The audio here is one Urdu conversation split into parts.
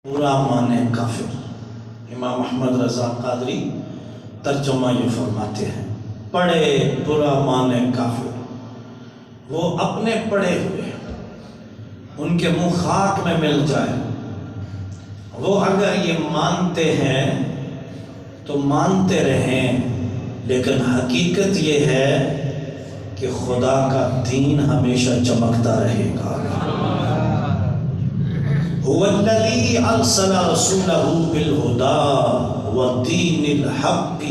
برا مانے کافر۔ امام احمد رضا قادری ترجمہ یہ فرماتے ہیں، پڑھے برا مانے کافر، وہ اپنے پڑے ہوئے ان کے منہ خاک میں مل جائے، وہ اگر یہ مانتے ہیں تو مانتے رہیں، لیکن حقیقت یہ ہے کہ خدا کا دین ہمیشہ چمکتا رہے گا۔ هو الذی ارسل رسولہ بالہدی ودین الحق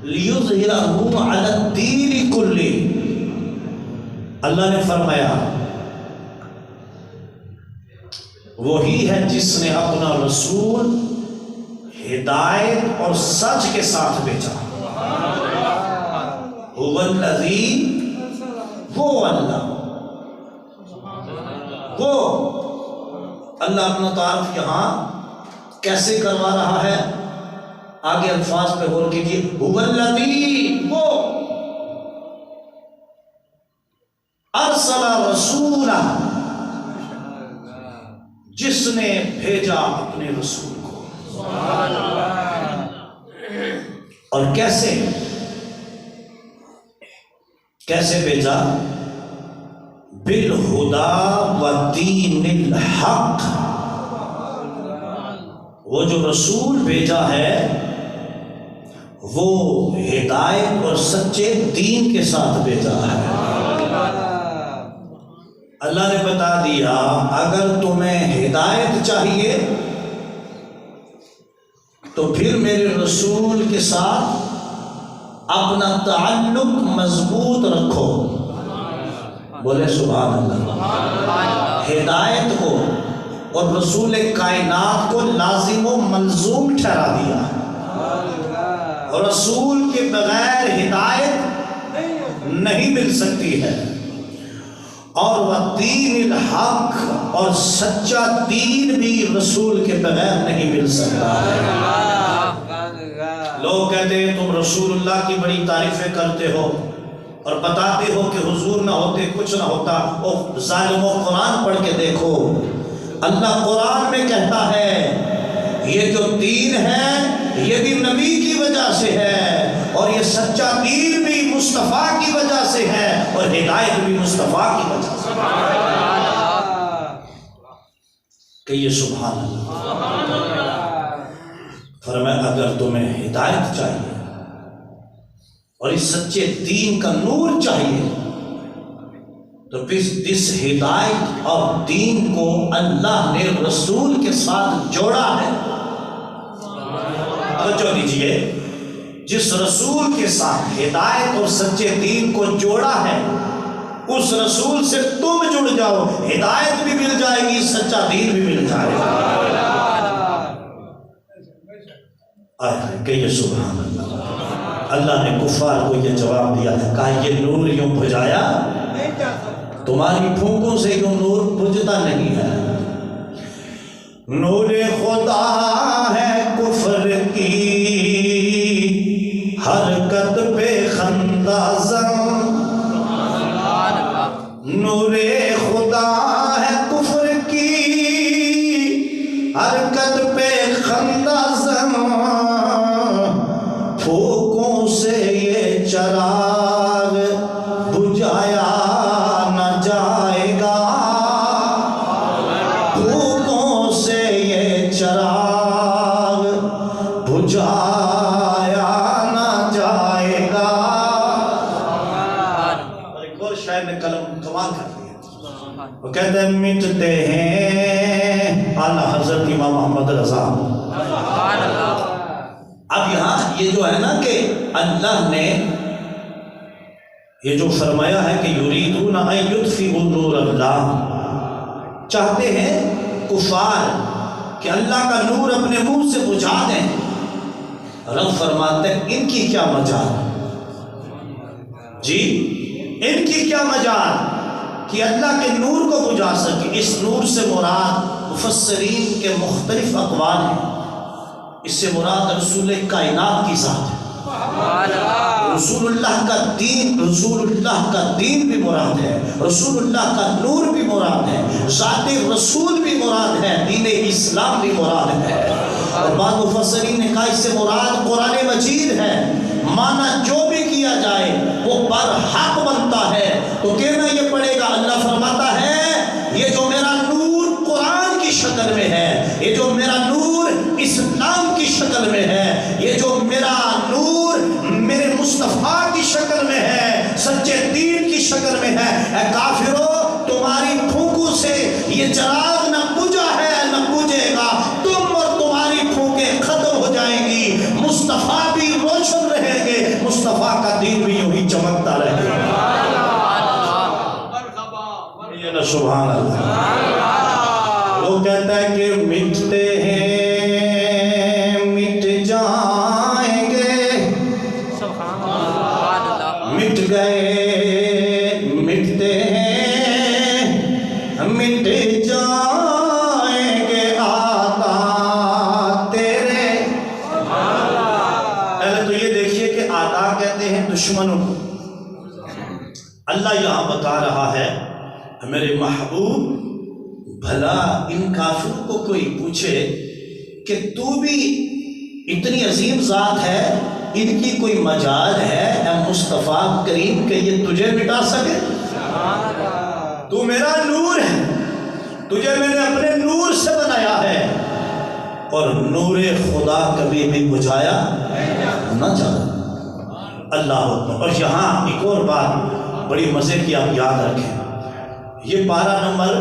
لیظہرہ علی الدین کلہ۔ اللہ نے فرمایا وہی ہے جس نے اپنا رسول ہدایت اور سچ کے ساتھ بھیجا۔ هو الذی، وہ اللہ، وہ اللہ اپنا تعارف یہاں کیسے کروا رہا ہے؟ آگے الفاظ پہ غور کیجیے، هو الذی، وہ ارسل رسولہ، جس نے بھیجا اپنے رسول کو۔ اور کیسے بھیجا؟ بالہدی ودین الحق، وہ جو رسول بھیجا ہے وہ ہدایت اور سچے دین کے ساتھ بھیجا ہے۔ اللہ نے بتا دیا اگر تمہیں ہدایت چاہیے تو پھر میرے رسول کے ساتھ اپنا تعلق مضبوط رکھو۔ بولے سبحان اللہ۔ ہدایت کو اور رسول کائنات کو لازم و ملزوم ٹھہرا دیا۔ رسول کے بغیر ہدایت نہیں مل سکتی ہے، اور وہ دین الحق اور سچا دین بھی رسول کے بغیر نہیں مل سکتا ہے۔ لوگ کہتے ہیں تم رسول اللہ کی بڑی تعریفیں کرتے ہو اور بتاتے ہو کہ حضور نہ ہوتے کچھ نہ ہوتا۔ او ظالمو، قرآن پڑھ کے دیکھو، اللہ قرآن میں کہتا ہے یہ جو دین ہے یہ بھی نبی کی وجہ سے ہے، اور یہ سچا دین بھی مصطفیٰ کی وجہ سے ہے، اور ہدایت بھی مصطفیٰ کی وجہ سے۔ کہیے سبحان اللہ۔ فرمایا اگر تمہیں ہدایت چاہیے اور اس سچے دین کا نور چاہیے تو اس ہدایت اور دین کو اللہ نے رسول کے ساتھ جوڑا ہے۔ توجہ دیجئے، جس رسول کے ساتھ ہدایت اور سچے دین کو جوڑا ہے اس رسول سے تم جڑ جاؤ، ہدایت بھی مل جائے گی، سچا دین بھی مل جائے گا۔ کہیے سبحان اللہ۔ اللہ نے کفار کو یہ جواب دیا، کہا یہ نور یوں بجھایا، تمہاری پھونکوں سے یوں نور بجھتا نہیں ہے۔ نور خدا ہے کفر کی حرکت پہ خندہ زن، نور خدا ہے کفر کی حرکت پہ خندہ زن، پھونکوں سے یہ چراغ بجھایا نہ جائے گا، پھونکوں سے یہ چراغ بجھایا نہ جائے گا۔ اور ایک اور شاعر نے کلم کمال کر دیا، وہ کہتے ہیں مٹتے ہیں اعلیٰ حضرت امام محمد رضا۔ اب یہاں یہ جو ہے نا کہ اللہ نے یہ جو فرمایا ہے کہ یریدون ان یطفئوا نور اللہ، چاہتے ہیں کفار کہ اللہ کا نور اپنے منہ سے بجھا دیں۔ رب فرماتے ہیں ان کی کیا مجال جی، ان کی کیا مجال کہ اللہ کے نور کو بجھا سکے۔ اس نور سے مراد مفسرین کے مختلف اقوال ہیں، اس سے مراد رسول کائنات کی ذات ہے۔ رسول اللہ کا دین، رسول اللہ کا دین بھی مراد ہے، رسول اللہ کا نور بھی مراد ہے، ذات رسول بھی مراد ہے، دین اسلام بھی مراد ہے۔ اور بعض مفسرین نے کہا اس سے مراد قرآن مجید ہے، معنی جو بھی کیا جائے وہ برحق بنتا ہے۔ تو کہنا یہ پڑے گا، اللہ فرماتا ہے یہ جو میرا نور قرآن کی شکل میں ہے، یہ جو میرا نور اسلام کی شکل میں ہے، یہ جو میرا نور میرے مصطفیٰ کی شکل میں ہے، سچے دین کی شکل میں ہے، اے کافرو تمہاری پھونکوں سے یہ چراغ نہ بجھا ہے نہ بجھے گا، تم اور تمہاری پھونکیں ختم ہو جائیں گی، مصطفیٰ بھی روشن رہیں گے، مصطفیٰ کا دین بھی یوں ہی چمکتا رہے گا۔ سبحان اللہ۔ وہ کہتا ہے کہ مٹتے ہیں مٹ جائیں گے، مٹ گئے مٹتے ہیں مٹ جائیں گے آقا تیرے۔ پہلے تو یہ دیکھیے کہ آقا کہتے ہیں دشمنوں کو، اللہ یہاں بتا رہا ہے میرے محبوب بھلا ان کافروں کو کوئی پوچھے کہ تو بھی اتنی عظیم ذات ہے، ان کی کوئی مجال ہے اے مصطفیٰ کریم کہ یہ تجھے مٹا سکے؟ تو میرا نور ہے، تجھے میں نے اپنے نور سے بنایا ہے، اور نور خدا کبھی بھی بجھایا نہ جائے۔ اللہ اکبر۔ اور یہاں ایک اور بات بڑی مزے کی آپ یاد رکھیں، یہ پارہ نمبر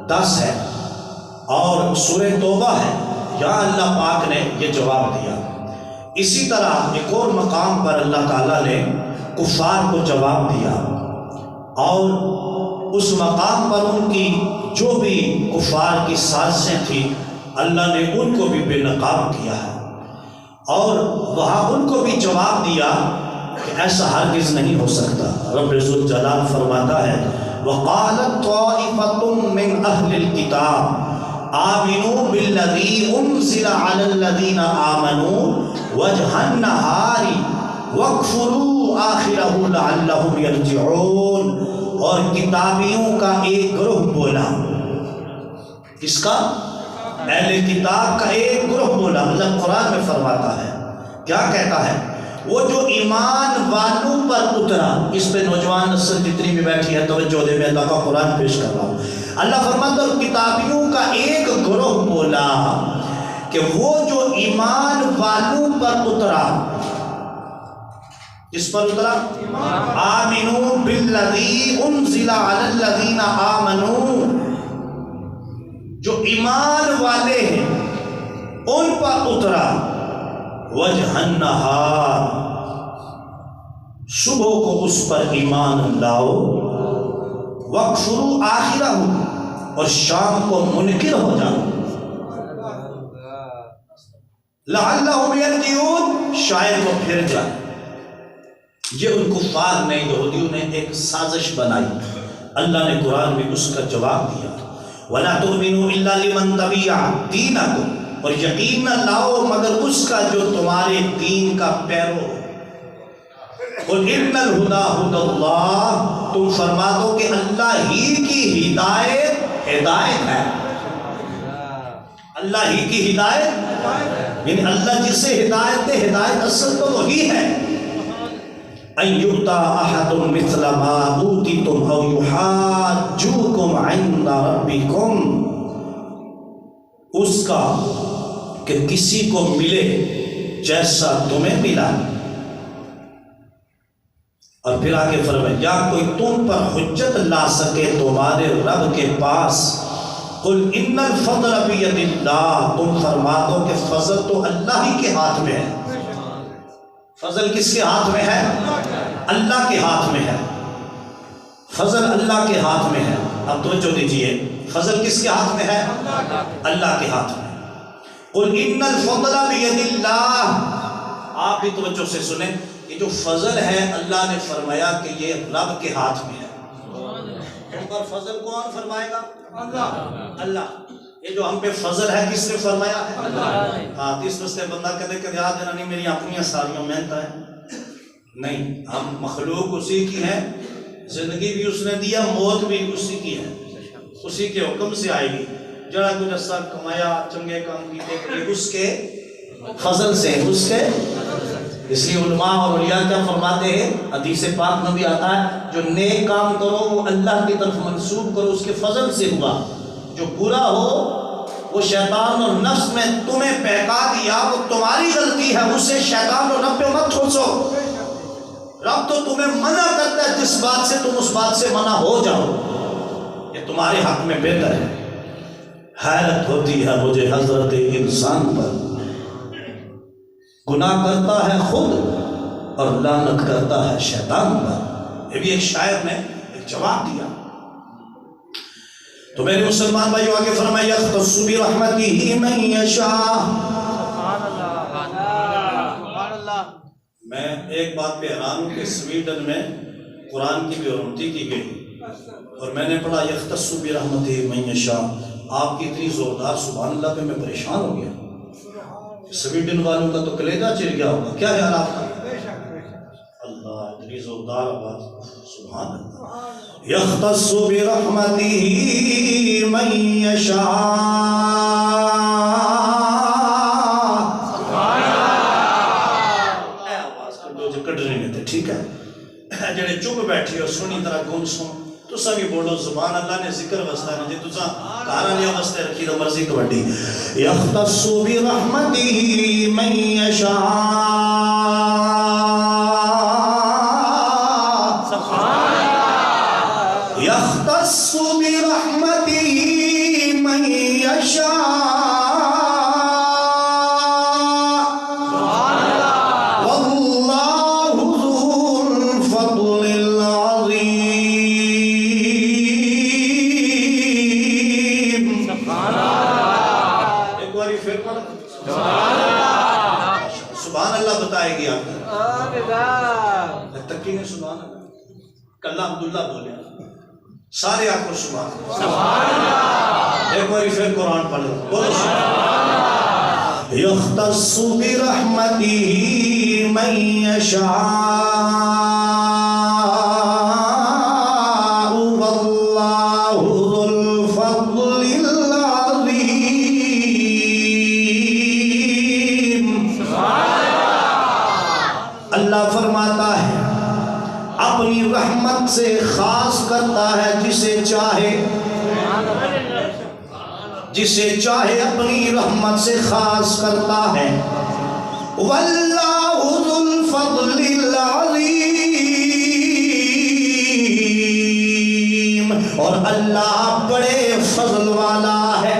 10 ہے اور سورہ توبہ ہے، یہاں اللہ پاک نے یہ جواب دیا۔ اسی طرح ایک اور مقام پر اللہ تعالیٰ نے کفار کو جواب دیا، اور اس مقام پر ان کی جو بھی کفار کی سازشیں تھیں اللہ نے ان کو بھی بے نقاب کیا ہے، اور وہاں ان کو بھی جواب دیا کہ ایسا ہرگز نہیں ہو سکتا۔ رب ذوالجلال فرماتا ہے وَقَالَتْ طَائِفَةٌ مِّنْ أَهْلِ الْكِتَابِ آمِنُوا بِالَّذِي أُنزِلَ عَلَى الَّذِينَ آمَنُوا وَجْهَ النَّهَارِ وَاكْفُرُوا آخِرَهُ لَعَلَّهُمْ يَرْجِعُونَ۔ اور کتابیوں کا ایک گروہ بولا، کس کا؟ اہل کتاب کا ایک گروہ بولا۔ اللہ قرآن میں فرماتا ہے، کیا کہتا ہے؟ وہ جو ایمان والوں پر اترا، اس پہ نوجوان نسل جتنی بھی بیٹھی ہے توجہ دے، میں اللہ کا قرآن پیش کر رہا ہوں۔ اللہ فرماتا ہے کتابیوں کا ایک گروہ بولا کہ وہ جو ایمان والوں پر اترا، کس پر اترا؟ آمنوا بالذی انزل علی الذین آمنوا، جو ایمان والے ہیں ان پر اترا، وجہ النہار، صبح کو اس پر ایمان لاؤ، وَاكْفُرُوا آخِرَهُ، اور شام کو منکر ہو جاؤ، لَعَلَّهُمْ يَرْجِعُونَ، شاید وہ پھر جائے۔ یہ ان کفار نے، یہودیوں نے ایک سازش بنائی، اللہ نے قرآن میں اس کا جواب دیا، وَلَا تُؤْمِنُوا إِلَّا لِمَنْ تَبِعَ دِينَكُمْ، اور یقین نہ لاؤ مگر اس کا جو تمہارے دین کا پیرو۔ قُلْ إِنَّ الْهُدَى هُدَى اللَّهِ، تم فرما دو کہ اللہ ہی کی ہدایت ہدایت ہے، اللہ ہی کی ہدایت، یعنی اللہ جسے ہدایت دے، ہدایت اصل تو وہی ہے۔ أَن يُؤْتَى أَحَدٌ مِثْلَ مَا أُوتِيتُمْ أَوْ يُحَاجُّوكُمْ عِندَ رَبِّكُمْ، اس کا کہ کسی کو ملے جیسا تمہیں ملا، اور پھر آگے فرمائے یا کوئی تم پر حجت لا سکے تمہارے رب کے پاس، قل ان الفضل بید اللہ، تم فرما دو کہ فضل تو اللہ ہی کے ہاتھ میں ہے۔ فضل کس کے ہاتھ میں ہے؟ اللہ کے ہاتھ میں ہے، فضل اللہ کے ہاتھ میں ہے۔ اب توجہ دیجئے، فضل کس کے ہاتھ میں ہے؟ اللہ کے ہاتھ میں۔ قل ان الفضل بید اللہ، آپ بھی توجہ سے سنیں، یہ جو فضل ہے اللہ نے فرمایا کہ یہ رب کے ہاتھ میں ہے۔ تم پر فضل کون فرمائے گا؟ اللہ۔ یہ جو ہم پہ فضل ہے کس نے فرمایا ہے؟ ہاں اس واسطے بندہ کدے کدے آ دینا نہیں میری اپنی ساریاں محنت ہے، نہیں، ہم مخلوق اسی کی ہے، زندگی بھی اس نے دیا، موت بھی اسی کی ہے، اسی کے حکم سے آئے گی، جڑا کچھ اچھا کمایا چنگے کام کیتے اس کے فضل سے، اس کے، اس لیے علماء اور اولیاء کیا فرماتے ہیں، حدیث پاک میں بھی آتا ہے جو نیک کام کرو وہ اللہ کی طرف منسوب کرو اس کے فضل سے ہوا، جو برا ہو وہ شیطان اور نفس میں تمہیں بہکا دیا وہ تمہاری غلطی ہے، اسے شیطان اور رب پہ مت ٹھوسو، رب تو تمہیں منع کرتا ہے جس بات سے تم اس بات سے منع ہو جاؤ، یہ تمہارے حق میں بہتر ہے۔ حیرت ہوتی ہے مجھے حضرت انسان پر، گناہ کرتا ہے خود اور لعنت کرتا ہے شیطان پر۔ یہ بھی ایک شاعر نے ایک جواب دیا۔ تو میرے مسلمان بھائیو آگے فرمایا یختص برحمتہ من یشاء۔ میں ایک بات پہ حیران ہوں کہ سویڈن میں قرآن کی بھی حرمتی کی گئی اور میں نے پڑھا یختص برحمتہ من یشاء، آپ کی اتنی زوردار سبحان اللہ پہ میں پریشان ہو گیا۔ سویڈن والوں کا تو کلیجہ چل گیا ہوگا، کیا خیال آپ کا؟ اللہ اتنی زوردار آواز، سبحان اللہ۔ یختص برحمتہ من یشاء، اے آواز کٹو جو کٹ رہے تھے، ٹھیک ہے جڑے چپ بیٹھی ہو سنی طرح گم سن تو سبھی بولو سبحان اللہ نے ذکر وستا ہے جی تسا کارا لیا وستے رکھی تو مرضی کبڈی۔ یختص برحمتہ من یشاء، یختص برحمتہ من یشاء، واللہ ذو الفضل العظیم۔ ایک باری پھر پڑھ سبحان اللہ بتائے گی آپ کو، تکی نے سبحان اللہ، کلہ عبداللہ بولے سارے آپ کو سبحان اللہ۔ ایک باری پھر قرآن پڑھ لو، بولو سبحان اللہ۔ یختص برحمتہ من یشاء، واللہ ذو الفضل العظیم۔ اللہ فرماتا ہے اپنی رحمت سے خاص کرتا ہے جسے چاہے، جسے چاہے اپنی رحمت سے خاص کرتا ہے۔ واللہ ذو الفضل العظیم، اور اللہ بڑے فضل والا ہے۔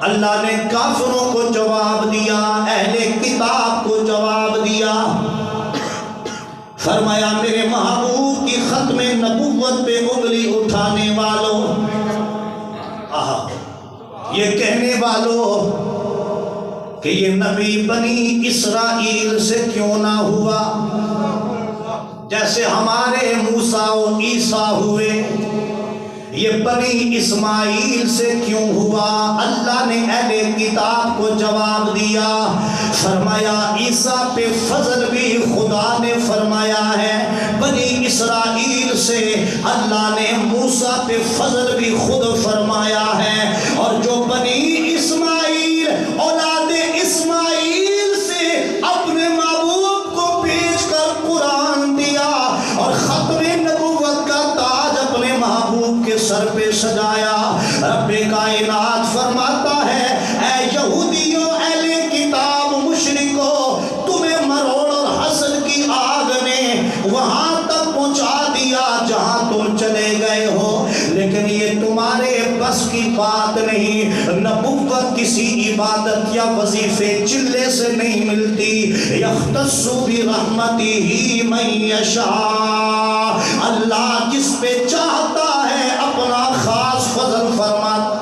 اللہ نے کافروں کو جواب دیا، اہل کتاب کو جواب دیا، فرمایا میرے محبوب کی ختم نبوت پہ انگلی اٹھانے والوں، یہ کہنے والوں کہ یہ نبی بنی اسرائیل سے کیوں نہ ہوا جیسے ہمارے موسیٰ و عیسیٰ ہوئے، یہ بنی اسماعیل سے کیوں ہوا؟ اللہ نے اہل کتاب کو جواب دیا، فرمایا عیسیٰ پہ فضل بھی خدا نے فرمایا ہے، بنی اسرائیل سے اللہ نے موسیٰ پہ فضل بھی خود فرمایا ہے، اور جو بنی اسماعیل اولاد اسماعیل سے اپنے محبوب کو بھیج کر قرآن دیا اور ختم نبوت کا تاج اپنے محبوب کے سر پہ سجایا، رب کائنات فرماتا ہے اے یہودیوں اہل کتاب مشرکو، تمہیں مروڑ اور حسد کی آگ نے وہاں تک پہنچا دیا جہاں تم چلے گئے ہو، لیکن یہ تمہارے بس کی بات نہیں۔ نبوت کسی عبادت یا وظیفے چلے سے نہیں ملتی۔ یختص برحمتہ من یشاء، اللہ جس پہ چاہتا ہے اپنا خاص فضل فرماتا،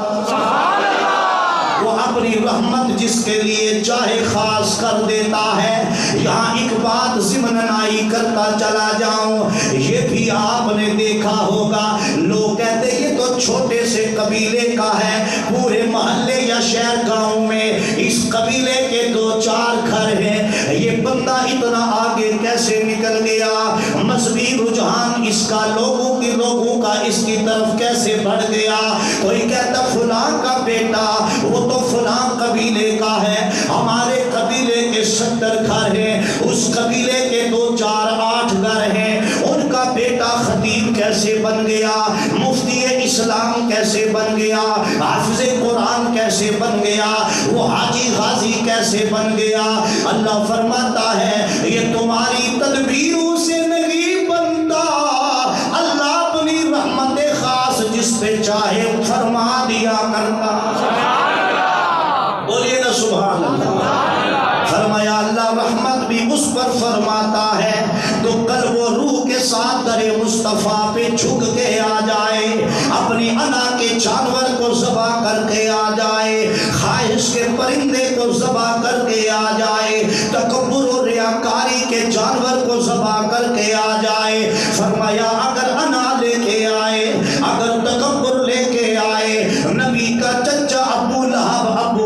وہ اپنی رحمت جس کے لیے چاہے خاص کر دیتا ہے۔ یہاں ایک بات ضمناً کرتا چلا جاؤں، یہ بھی آپ نے دیکھا ہوگا، لوگ کہتے یہ تو چھوٹے سے قبیلے کا ہے، پورے محلے یا شہر گاؤں میں اس قبیلے کے 2-4 گھر ہیں، یہ بندہ اتنا آگے کیسے نکل گیا؟ مذہبی رجحان اس کا لوگوں کا اس کی طرف کیسے بڑھ گیا؟ کوئی کہتا فلاں کا بیٹا وہ تو فلاں قبیلے کا ہے، ہمارے قبیلے کے 70 گھر ہیں، اس قبیلے کے 2-4-8 گھر ہیں، ان کا بیٹا خطیب کیسے بن گیا، مفتی اسلام کیسے بن گیا، حافظ قرآن کیسے بن گیا، وہ حاجی غازی کیسے بن گیا؟ اللہ فرماتا ہے یہ تمہاری تدبیروں سے نہیں بنتا، اللہ اپنی رحمت خاص جس پہ چاہے فرما دیا کرتا۔ بولیے نا سبحان اللہ۔ فرمایا اللہ رحمت بھی اس پر فرماتا ہے تو قلب و روح کے ساتھ در مصطفیٰ پہ جھک کے آ جائے، اپنی انا کے جانور کو ذبح کر کے آ جائے، خواہش کے پرندے کو ذبح کر کے آ جائے، تکبر و ریاکاری کے جانور کو ذبح کر کے آ جائے۔ فرمایا اگر انا لے کے آئے، اگر تکبر لے کے آئے، نبی کا چچا ابو لہب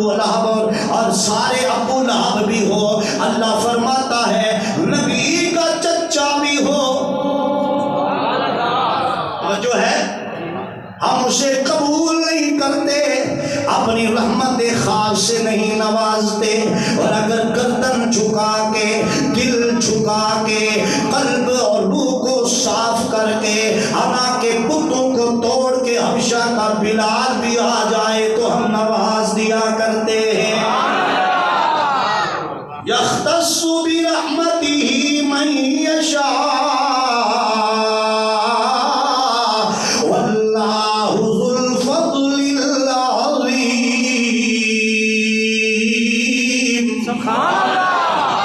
اور سارے ابو لہب بھی ہو، اللہ فرماتا ہے نبی کا چچا بھی ہو، جو ہے ہم اسے قبول نہیں کرتے، اپنی رحمت خاص سے نہیں نوازتے، اور اگر گردن جھکا کے، دل جھکا کے، قلب اور روح کو صاف کر کے، انا کے بتوں کو توڑ کے حبشہ کا بلال بھی آ جائے تو ہم نواز دیا کرتے ہیں۔ یختص برحمتہ من یشاء واللہ ذو الفضل العظیم۔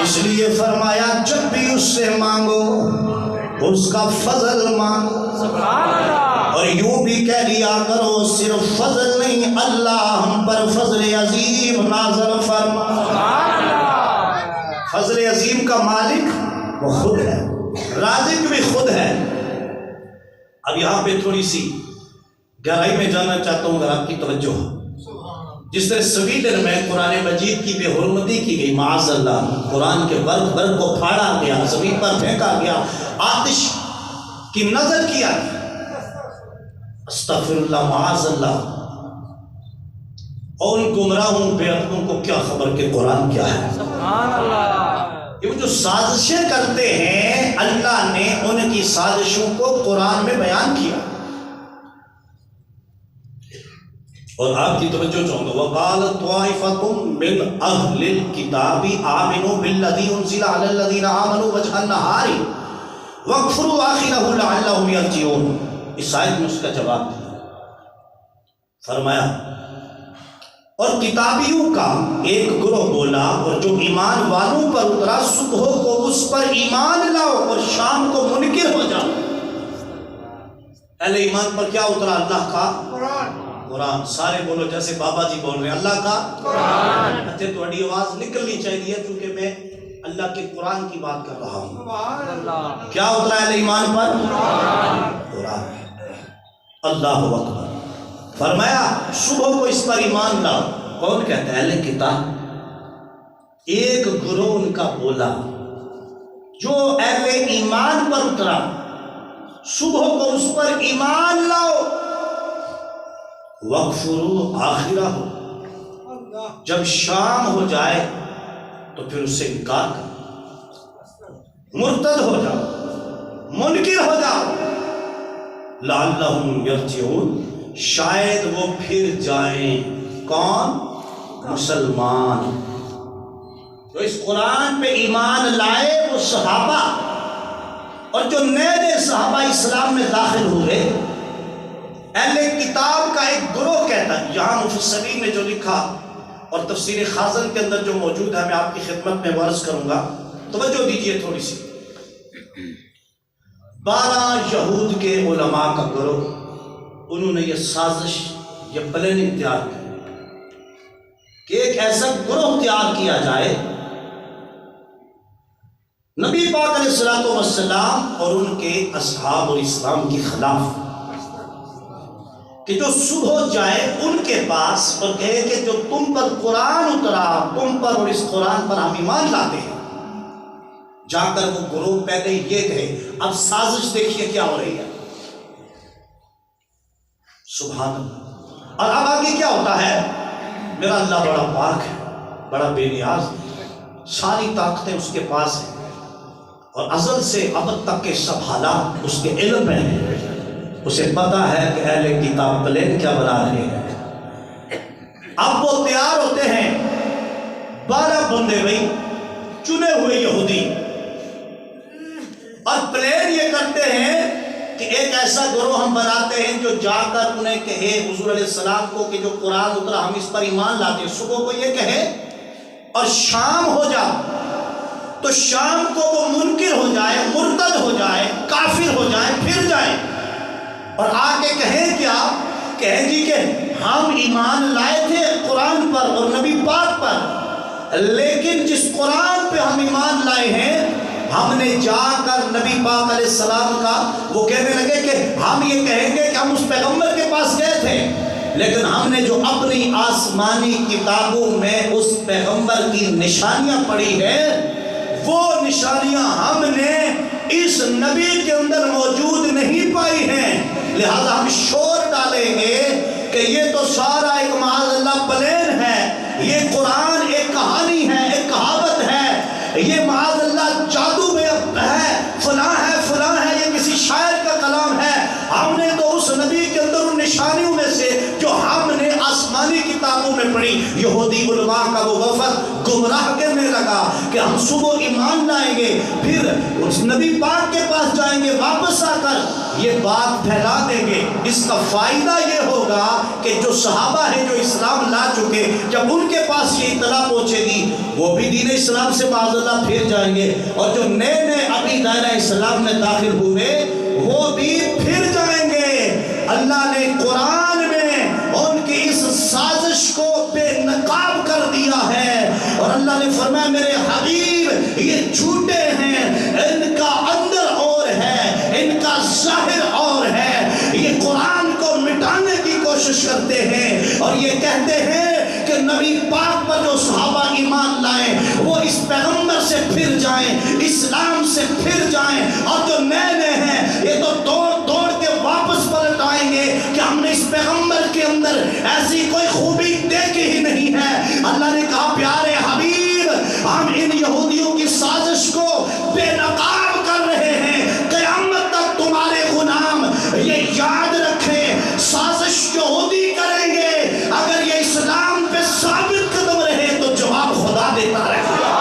اس لیے فرمایا جب بھی اس سے مانگو اس کا فضل مانگو، اور یوں بھی کہہ لیا کرو صرف فضل نہیں، اللہ ہم پر فضل عظیم نازل فرما۔ فضل عظیم کا مالک وہ خود ہے، رازق بھی خود ہے۔ اب یہاں پہ تھوڑی سی گہرائی میں جانا چاہتا ہوں، اگر آپ کی توجہ ہو۔ جس طرح سویڈن میں قرآن مجید کی بے حرمتی کی گئی، معاذ اللہ، قرآن کے برگ کو پھاڑا گیا، زمین پر پھینکا گیا، آتش کی نظر کیا گیا، استغفر اللہ، معاذ اللہ، اور ان گمراہوں بے عقلوں کو کیا خبر کہ قرآن کیا ہے۔ سبحان اللہ۔ یہ جو سازشیں کرتے ہیں، اللہ نے ان کی سازشوں کو قرآن میں بیان کیا۔ اور آپ کی توجہ چاہوں گا، وَقَالَ طَائِفَةٌ مِّنْ أَهْلِ الْكِتَابِ آمِنُوا بِالَّذِي أُنزِلَ عَلَى الَّذِينَ آمَنُوا وَجْهَ النَّهَارِ وَاكْفُرُوا آخِرَهُ لَعَلَّهُمْ يَرْجِعُونَ۔ اس آیت میں اس کا جواب دیا، فرمایا اور کتابیوں کا ایک گروہ بولا، اور جو ایمان والوں پر اترا صبح کو اس پر ایمان لاؤ اور شام کو منکر ہو جاؤ۔ اہل ایمان پر کیا اترا؟ اللہ کا قرآن۔ سارے بولو جیسے بابا جی بول رہے ہیں، اللہ کا قرآن۔ اچھا تھوڑی آواز نکلنی چاہیے کیونکہ میں اللہ کے قرآن کی بات کر رہا ہوں۔ کیا اترا اہل ایمان پر؟ قرآن۔ اللہ اکبر۔ فرمایا صبح کو اس پر ایمان لاؤ۔ کون کہتا ہے؟ اہل کتاب۔ ایک گروہ ان کا بولا جو اہل ایمان پر اترا، صبح کو اس پر ایمان لاؤ، وَاغْفِرُوا آخِرَهُ، جب شام ہو جائے تو پھر اس سے انکار کرو، مرتد ہو جاؤ، منکر ہو جاؤ، لَعَلَّهُمْ يَرْجِعُونَ، شاید وہ پھر جائیں۔ کون؟ مسلمان جو اس قرآن پہ ایمان لائے، وہ صحابہ، اور جو نئے نئے صحابہ اسلام میں داخل ہوئے۔ اہل کتاب کا ایک گروہ کہتا ہے، یہاں مفسرین نے جو لکھا اور تفسیر خازن کے اندر جو موجود ہے میں آپ کی خدمت میں عرض کروں گا، توجہ دیجئے تھوڑی سی۔ 12 یہود کے علماء کا گروہ، انہوں نے یہ سازش، یہ پلاننگ تیار کی کہ ایک ایسا گروہ تیار کیا جائے نبی پاک علیہ الصلوۃ والسلام اور ان کے اصحاب اور اسلام کے خلاف، کہ جو صبح جائے ان کے پاس اور کہے کہ جو تم پر قرآن اترا، تم پر اور اس قرآن پر ہم ایمان لاتے ہیں، جا کر وہ گروہ پہلے یہ کہے. اب سازش دیکھیے کیا ہو رہی ہے. سبحان اللہ. اور اب آگے کیا ہوتا ہے؟ میرا اللہ بڑا پاک ہے، بڑا بے نیاز ہے، ساری طاقتیں اس کے پاس ہیں اور ازل سے ابد تک کے سب حالات اس کے علم میں ہیں. اسے پتا ہے کہ اہل کتاب پلین کیا بنا رہے ہیں. اب وہ تیار ہوتے ہیں 12 بندے بھائی چنے ہوئے یہودی، اور پلین یہ کرتے ہیں کہ ایک ایسا گروہ ہم بناتے ہیں جو جا کر انہیں کہے حضور علیہ السلام کو کہ جو قرآن اترا ہم اس پر ایمان لاتے ہیں. صبح کو یہ کہے اور شام ہو جا تو شام کو وہ منکر ہو جائے، مرتد ہو جائے، کافر ہو جائے، پھر جائے اور آ کے کہیں کیا؟ کہیں جی کہ ہم ایمان لائے تھے قرآن پر اور نبی پاک پر، لیکن جس قرآن پہ ہم ایمان لائے ہیں ہم نے جا کر نبی پاک علیہ السلام کا وہ کہنے لگے کہ ہم یہ کہیں گے کہ ہم اس پیغمبر کے پاس گئے تھے، لیکن ہم نے جو اپنی آسمانی کتابوں میں اس پیغمبر کی نشانیاں پڑھی ہیں وہ نشانیاں ہم نے اس نبی کے اندر موجود نہیں پائی ہیں، لہذا ہم شور ڈالیں گے کہ یہ تو سارا ایک معاذ اللہ پلین ہے، یہ قرآن ایک کہانی ہے، ایک کہاوت ہے، یہ معاذ اللہ جادو میں ہے، فلاں ہے، یہ کسی شاعر کا کلام ہے. ہم نے تو اس نبی کے اندر ان نشانیوں میں سے جو ہم نے آسمانی کتابوں میں پڑھی. یہودی علماء کا وہ وفد گمراہ کرنے لگا کہ ہم صبح ایمان لائیں گے، پھر اس نبی پاک کے پاس جائیں گے، واپس آ کر یہ بات پھیلا دیں گے. اس کا فائدہ یہ ہوگا کہ جو صحابہ ہیں جو اسلام لا چکے، جب ان کے پاس یہ اطلاع پہنچے گی وہ بھی دین اسلام سے معاذ اللہ پھر جائیں گے، اور جو نئے ابھی دائرہ اسلام میں داخل ہوئے وہ بھی پھر جائیں گے. اللہ نے قرآن میں ان کی اس سازش کو بے نقاب کر دیا ہے، اور اللہ نے فرمایا میرے حبیب یہ جھوٹے ہیں، ان کا اندر اور ہے، ان کا ظاہر اور ہے. یہ قرآن کو مٹانے کی کوشش کرتے ہیں اور یہ کہتے ہیں کہ نبی پاک پر جو صحابہ ایمان لائیں وہ اس پیغمبر سے پھر جائیں، اسلام سے پھر جائیں، اور جو نئے ہیں یہ تو دوڑ کے واپس پلٹ آئیں گے کہ ہم نے اس پیغمبر کے اندر ایسی کوئی خوبی دیکھی ہی نہیں ہے. اللہ نے کہا پیارے حبیب ہم ان یہودیوں کی سازش کو بے نقاب کر رہے ہیں، قیامت تک تمہارے غلام یہ یاد رکھیں سازش یہودی کریں گے، اگر یہ اسلام پہ ثابت قدم رہے تو جواب خدا دیتا رہے گا.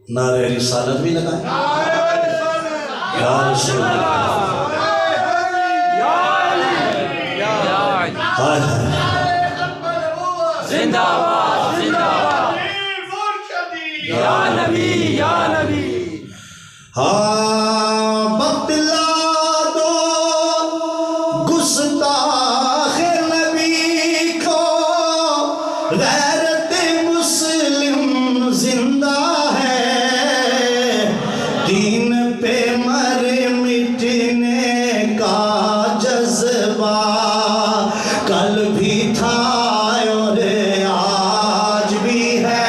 نعرہ رسالت بھی لگائیں یا رسول اللہ، زندہ باد زندہ باد یا نبی یا نبی. ہاں بتلا دو گستاخ نبی کو غیرت مسلم زندہ ہے، دین پہ مر مٹنے کا جذبہ کل بھی تھا اور آج بھی ہے.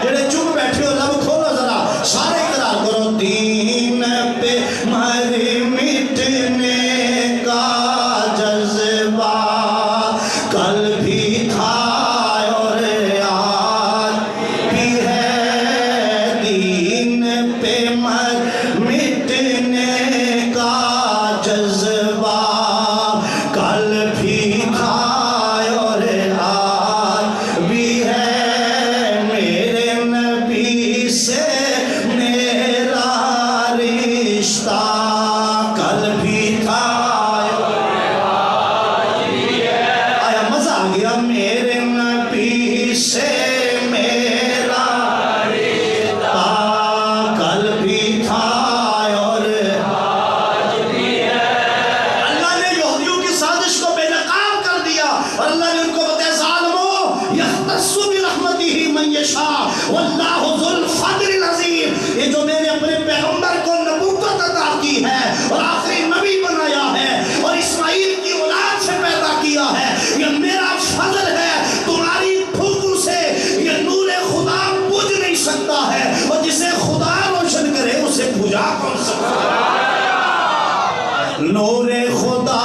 جڑے چپ بیٹھے ہو لب کھولو ذرا، سارے اقرار کرو. دین پہ مر مٹنے کا جذبہ کل بھی تھا اور آج بھی ہے، دین پہ مر مٹنے کا جذبہ کل بھی تھا اور آج بھی ہے. میرے نبی سے میرا رشتہ کل بھی تھا اور آج بھی ہے. آیا مزہ آ گیا؟ میرے نبی سے میرا رشتہ کل بھی تھا اور آج بھی ہے. اللہ نے یہودیوں کی سازش کو بے نقاب کر دیا اور اللہ نے ان کو بتایا ظالمو یختص برحمتہ من یشاء واللہ ذو الفضل العظیم. یہ جو میں نے اپنے پیغمبر کو نبوت کی ہے اور آخری نبی بنایا ہے اور اسماعیل کی اولاد سے پیدا کیا ہے، یہ میرا فضل ہے، تمہاری پھوکوں سے یہ نور خدا بجھ نہیں سکتا ہے، اور جسے خدا روشن کرے اسے بجھا کون سکتا ہے؟ نور خدا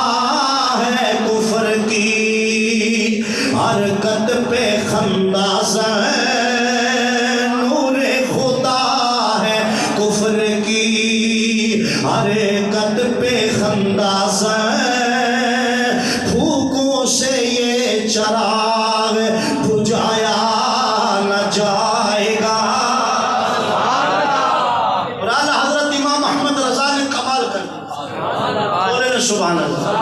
ہے کفر کی حرکت پہ خنداز ہے، نور خدا ہے کفر کی حرکت پہ خنداز ہے، پھوکوں سے یہ چراغ بجھایا نہ جائے گا۔ اور اعلیٰ حضرت امام محمد رضا نے کمال کر دیا، بولے سبحان اللہ۔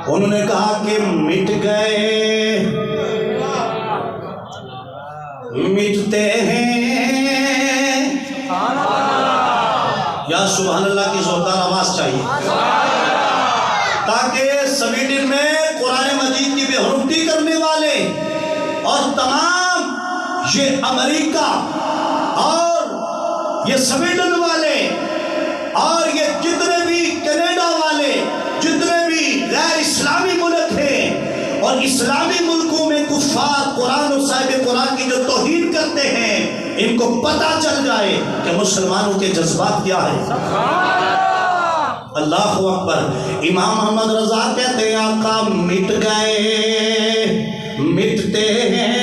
انہوں نے کہا کہ مٹ گئے مٹتے ہیں، یا سبحان اللہ کی زوردار آواز چاہیے، تاکہ سویڈن میں قرآن مجید کی بے حرمتی کرنے والے اور تمام یہ امریکہ اور یہ سویڈن والے اور یہ جتنے بھی کینیڈا والے، جتنے بھی غیر اسلامی ملک ہیں اور اسلامی ملکوں میں کفار قرآن اور صاحب قرآن کی جو توہین کرتے ہیں، ان کو پتہ چل جائے کہ مسلمانوں کے جذبات کیا ہے۔ اللہ اکبر۔ امام محمد رضا کہتے ہیں آقا مٹ گئے مٹتے ہیں،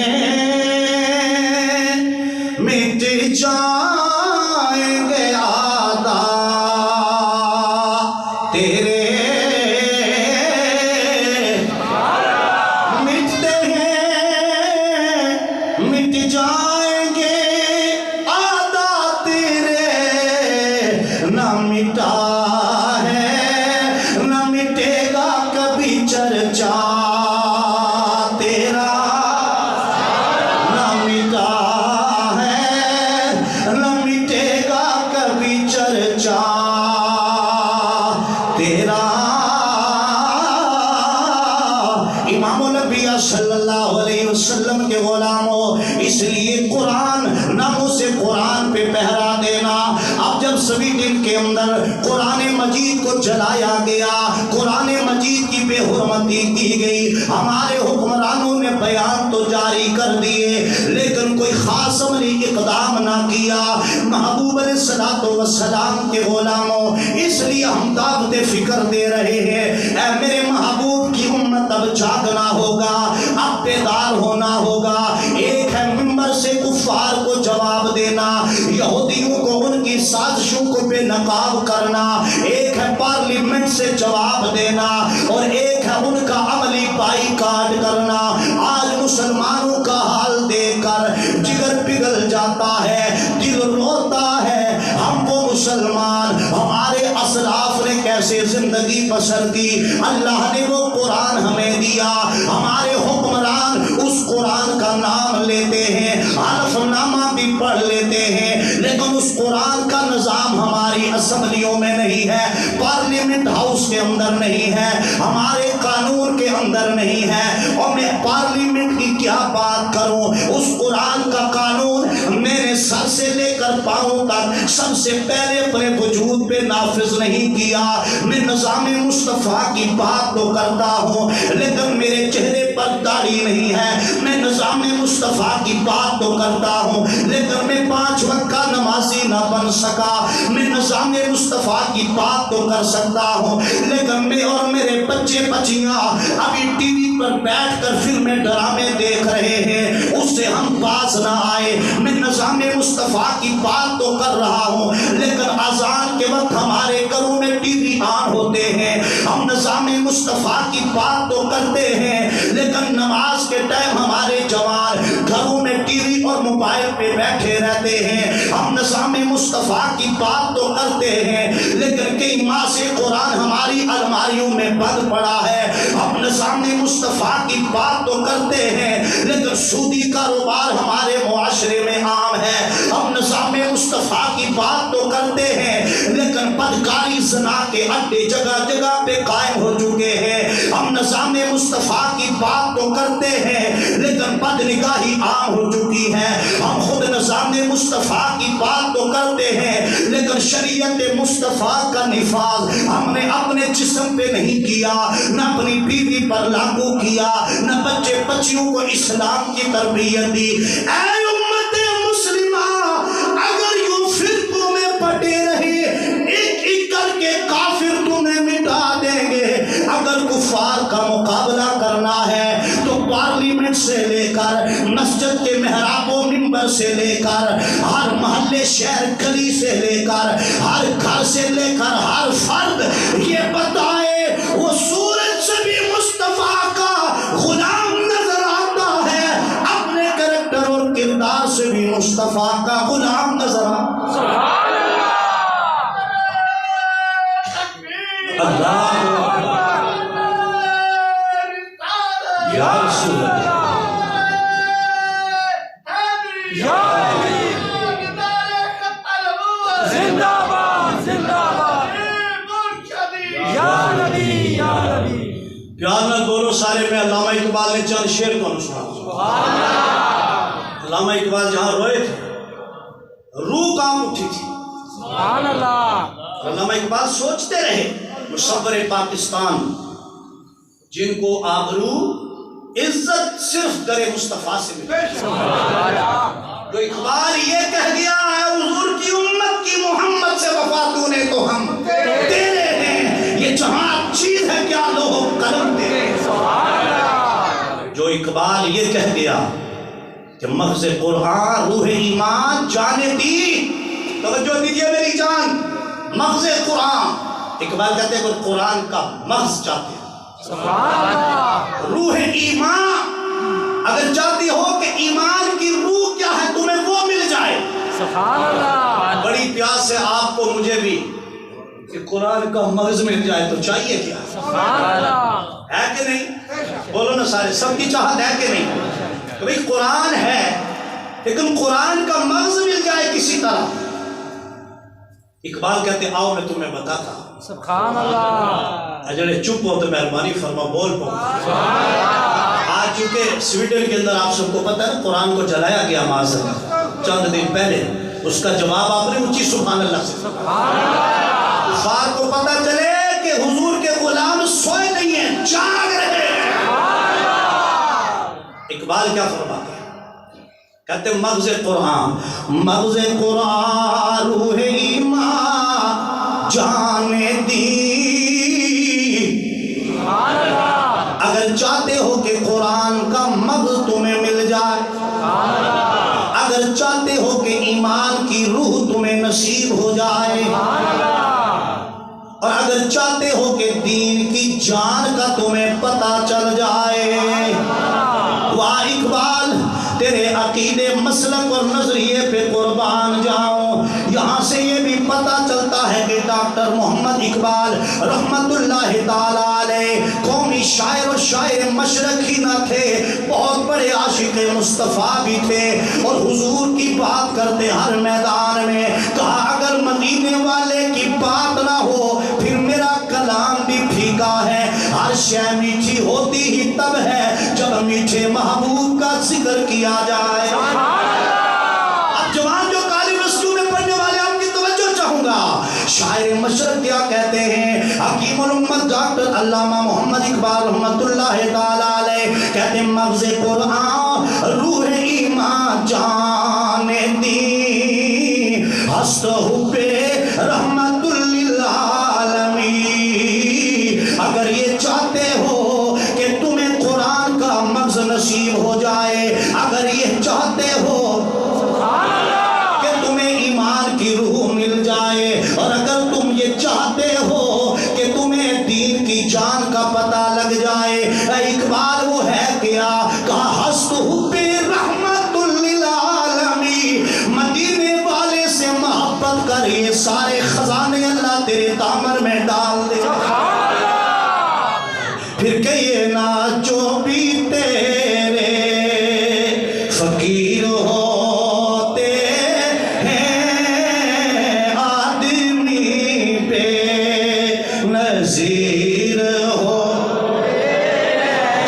مٹ جائیں گے آدھا تیرے، مٹتے ہیں مٹ جائیں گے آدھا تیرے، نہ مٹا چرچا تیرا، نہ مٹا ہے نہ مٹے گا کبھی چرچا تیرا۔ امام الانبیاء صلی اللہ علیہ وسلم کے غلاموں، اس لیے قرآن ناموں سے قرآن پہ پہرا دینا۔ اب جب سویڈن کے اندر قرآن مجید کو جلایا گیا، قرآن مجید کی بے حرمتی کی گئی، ہمارے حکمرانوں نے بیان تو جاری کر دیے لیکن کوئی خاص عملی اقدام نہ کیا۔ محبوب علیہ السلام کے غلاموں، اس لیے ہم دعوت فکر دے رہے ہیں، اے میرے محبوب کی امت اب جاگنا ہوگا، اب بیدار ہونا ہوگا۔ ایک ہے منبر سے کفار کو جواب دینا، یہودیوں کو ان کی سازشوں کو بے نقاب کرنا، ایک ہے پارلیمنٹ سے جواب دینا، اور ایک ہے ان کا عملی بائیکاٹ کرنا۔ آج مسلمانوں کا حال دیکھ کر جگر پگھل جاتا ہے، دل روتا ہے۔ ہم کو مسلمان، ہمارے اسلاف نے کیسے زندگی بسر کی، اللہ نے وہ قرآن ہمیں دیا، ہمارے حکمران اس قرآن کا نام لیتے ہیں، حلف نامہ بھی پڑھ لیتے ہیں، لیکن اس قرآن کا نظام ہماری اسمبلیوں میں نہیں ہے، پارلیمنٹ ہاؤس کے اندر نہیں ہے، ہمارے قانون کے اندر نہیں ہے۔ اور میں پارلیمنٹ کی کیا بات کروں، اس قرآن کا قانون میرے سر سے لے کر پاؤں تک سب سے پہلے اپنے وجود پہ نافذ نہیں کیا۔ میں نظام مصطفیٰ کی بات تو کرتا ہوں لیکن میرے چہرے پر داڑھی نہیں ہے۔ میں نظام مصطفیٰ کی بات تو کرتا ہوں لیکن میں 5 وقت کا نمازی نہ بن سکا۔ میں نظام مصطفیٰ کی بات تو کر سکتا ہوں لیکن میں اور میرے بچے بچیاں ابھی ٹی وی پر بیٹھ کر فلمیں ڈرامے دیکھ رہے ہیں، اس سے ہم باز نہ آئے۔ میں نظام مصطفیٰ کی بات تو کر رہا ہوں لیکن اذان کے وقت ہمارے گھروں میں ٹی وی آن ہوتے ہیں، ہم نظام مصطفیٰ کی بات تو کرتے ہیں لیکن نماز کے ٹائم ہمارے جوان گھروں میں ٹی وی اور موبائل پہ بیٹھے رہتے ہیں۔ ہم نظام مصطفیٰ کی بات تو کرتے ہیں لیکن کئی ماہ سے قرآن ہماری الماریوں میں بند پڑا ہے۔ ہم نظام مصطفیٰ کی بات تو کرتے ہیں لیکن سودی کاروبار ہمارے معاشرے میں عام ہے۔ ہم نظام مصطفیٰ کی بات تو کرتے ہیں لیکن لیکن بدکاری زنا کے اڈے جگہ جگہ پہ قائم ہو چکے ہیں. ہم نظام مصطفیٰ کی بات تو کرتے ہیں لیکن بد نگاہی عام ہو چکی ہے. ہم خود نظام مصطفیٰ کی بات تو کرتے ہیں لیکن شریعت مصطفیٰ کا نفاذ ہم نے اپنے جسم پہ نہیں کیا، نہ اپنی بیوی پر لاگو کیا، نہ بچے بچیوں کو اسلام کی تربیت دی. اے امت مسلمہ، اگر یوں فرقوں میں بٹے رہے ایک ایک کر کے کافر تمہیں مٹا دیں گے. اگر کفار کا مقابلہ کرنا ہے تو پارلیمنٹ سے لے کر مسجد کے محراب و منبر سے لے کر ہر محلے شہر گلی سے لے کر ہر گھر سے لے کر ہر فرد یہ بتائے وہ سورج سے بھی مصطفیٰ کا غلام نظر آتا ہے، اپنے کریکٹر اور کردار سے بھی مصطفیٰ کا غلام نظر آتا ہے. اللہ یا رسول اللہ یا نبی زندہ باد زندہ باد یا نبی یا نبی. پیار نہ بولو سارے میں. علامہ اقبال نے چند شعر کو سنا. علامہ اقبال جہاں روئے تھے روح کام اٹھی تھی. سبحان اللہ. علامہ اقبال سوچتے رہے مصور پاکستان جن کو آبرو عزت صرف در مصطفیٰ سے ملی. تو اقبال یہ کہہ گیا ہے حضور کی امت کی محمد سے وفا تو نے تو ہم تیرے ہیں، یہ جہاں چیز ہے کیا لوہ قلم دے. جو اقبال یہ کہہ گیا کہ مغز قرآن روح ایمان جانے دی. توجہ دیجئے میری جان، مغز قرآن. اقبال کہتے ہیں کہ قرآن کا مغز چاہتے ہیں، روح ایمان. اگر چاہتی ہو کہ ایمان کی روح کیا ہے تمہیں وہ مل جائے. سبحان اللہ. بڑی پیاس سے آپ کو مجھے بھی کہ قرآن کا مغز مل جائے تو چاہیے کیا سبحان اللہ. ہے کہ نہیں؟ بولو نا سارے، سب کی چاہت ہے کہ نہیں کہ بھئی قرآن ہے لیکن قرآن کا مغز مل جائے کسی طرح. اقبال کہتے آؤ میں تمہیں بتاتا. سبحان اللہ. اجڑے چپ ہو تو مہربانی فرما بول پاؤں. آج چونکہ سویڈن کے اندر آپ سب کو پتہ ہے قرآن کو جلایا گیا معذرت چند دن پہلے، اس کا جواب آپ نے اونچی سبحان اللہ سے. کفار کو پتہ چلے کہ حضور کے غلام سوئے نہیں ہیں، جاگ رہے ہیں. اقبال کیا فرماتے ہیں؟ کہتے ہیں مغز قرآن روح ایمان جانے دی. اگر چاہتے ہو کہ قرآن کا مغز تمہیں مل جائے، اگر چاہتے ہو کہ ایمان کی روح تمہیں نصیب ہو جائے، اور اگر چاہتے ہو کہ دین کی جان کا تمہیں پتہ چل جائے، واہ اقبال تیرے عقیدے مسلک اور نظریے پہ قربان جاؤں. یہاں سے یہ بھی پتہ چلتا ہے کہ ڈاکٹر محمد اقبال رحمت اللہ تعالیٰ علیہ قومی شاعر و شاعر مشرق ہی نہ تھے، بہت بڑے عاشق مصطفیٰ بھی تھے اور حضور کی بات کرتے ہر میدان میں. کہا اگر مدینے والے کی بات نہ ہو پھر میرا کلام بھی پھیکا ہے. ہر شے میٹھی ہوتی ہی تب ہے جب میٹھے محبوب کا ذکر کیا جائے. اب جوان جو کالی رسکیو میں پڑھنے والے آپ کی توجہ چاہوں گا. شاعر مشرق کیا کہتے ہیں؟ حکیم الامت ڈاکٹر علامہ محمد اقبال رحمت اللہ تعالیٰ علیہ کہتے ہیں مغز قرآن روح ایمان جانے دی، ہست حب رحمت للعالمین. اگر یہ چاہتے ہو کہ تمہیں قرآن کا مغز نصیب ہو جائے، اگر یہ چاہتے ہو کہ تمہیں ایمان کی روح مل جائے، اور اگر تم یہ چاہتے ہو کہ تمہیں دین کی جان کا پتہ لگ جائے، اقبال وہ ہے کیا؟ کہا ہست حب رحمت للعالمین. مدینے والے سے محبت کر یہ سارے خزانے اللہ تیرے دامن میں ڈال دے. پھر کہیے نا جو بھی تیرے فقیر ہوتے ہیں آدمی نذیر ہو.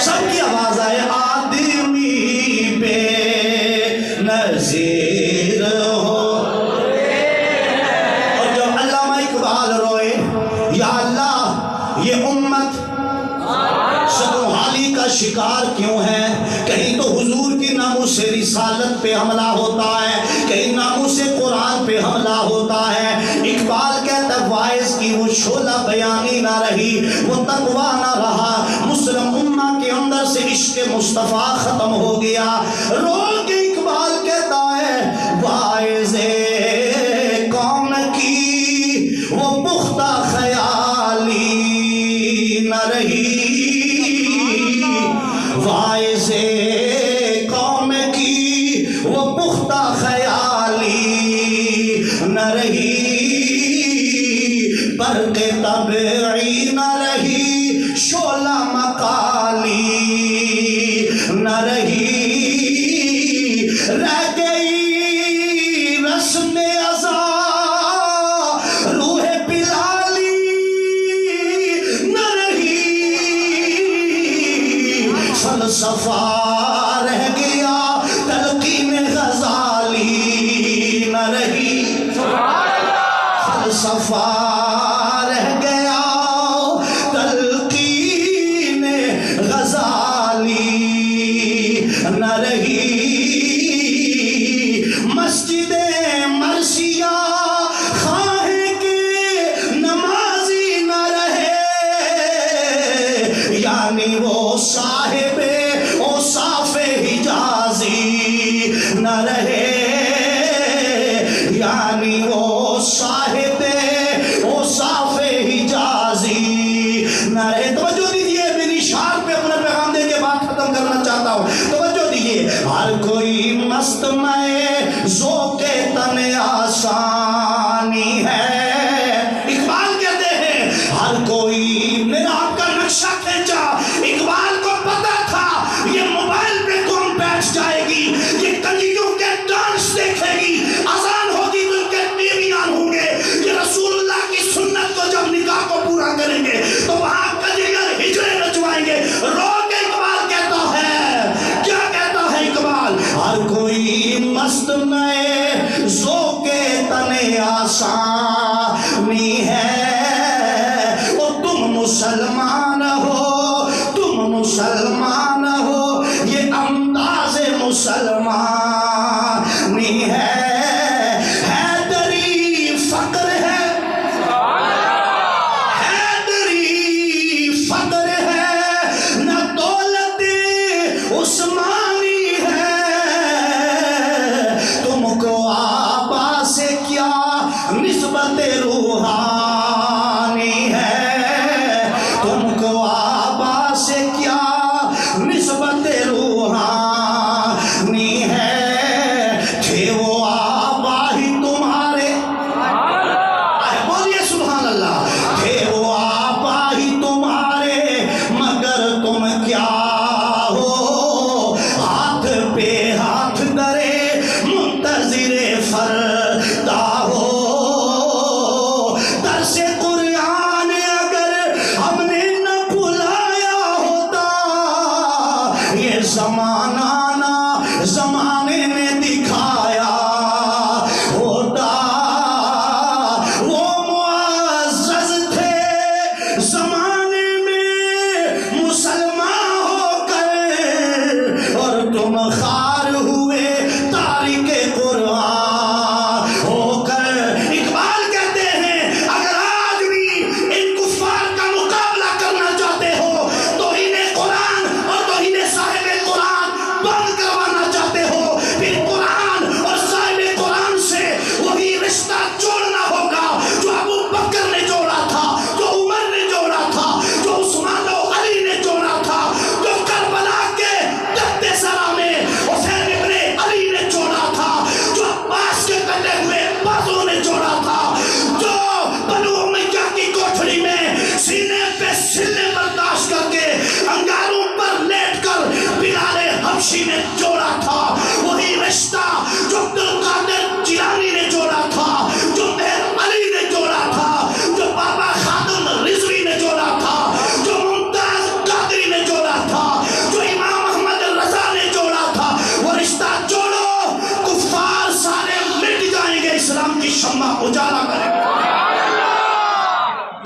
سب کی آواز آئے آدمی بے نذیر ہو. اور جب علامہ اقبال روئے یا اللہ یہ امت سگو حالی کا شکار کیوں ہے؟ کہیں تو حضور کی ناموس رسالت پہ حملہ ہوتا ہے، کہیں ناموس قرآن پہ حملہ ہوتا ہے. اقبال کہتا ہے وائز کی وہ شعلہ بیانی نہ رہی، وہ تقویٰ نہ رہا، مسلم امہ کے اندر سے عشق مصطفیٰ ختم ہو گیا. رو کے اقبال کہتا ہے وائز قوم کی وہ پختہ خیالی نہ رہی، وائز قوم کی وہ پختہ خیالی نہ رہی، برق طبعی نہ رہی، شعلہ مقالی نہ رہی، رہ گئی رسم ازا روح بلالی نہ رہی، فلسفہ رہ گیا تلقین غزالی نہ رہی، فلسفہ رہ گیا تلقین غزالی نہ رہی، مسجد مرثیہ خواہ کے نمازی نہ رہے، یعنی وہ صاحب اوصاف حجازی نہ رہے، یعنی وہ صاحب اوصاف حجازی نہ رہے. توجہ دیجئے، میری شان پہ اپنا پیغام دے کے بات ختم کرنا چاہتا ہوں. توجہ دیجئے، ہر کوئی مست میں ذوق تن آسانی ہے. اقبال کہتے ہیں ہر کوئی، میرا آپ کا نقشہ کھینچا، اقبال کو پتا تھا یہ موبائل پہ کون بیٹھ جائے گی، یہ کنجیوں کے ڈانس دیکھے گی، اذان ہوگی تو ان کے بیویان ہوں گے، یہ رسول اللہ کی سنت کو جب نکاح کو پورا کریں گے تو وہاں کنجیاں ہجرے نچوائیں گے. رو کے اقبال کہتا ہے، کیا کہتا ہے اقبال؟ ہر کوئی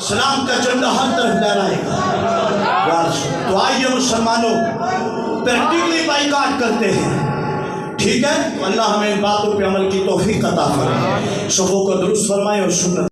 اسلام کا جھنڈا ہر طرف لہرائے گا۔ تو آئیے مسلمانوں پریکٹیکلی بائیکاٹ کرتے ہیں، ٹھیک ہے؟ تو اللہ ہمیں ان باتوں پہ عمل کی توفیق عطا فرمائے، صفوں کو درست فرمائے اور سنت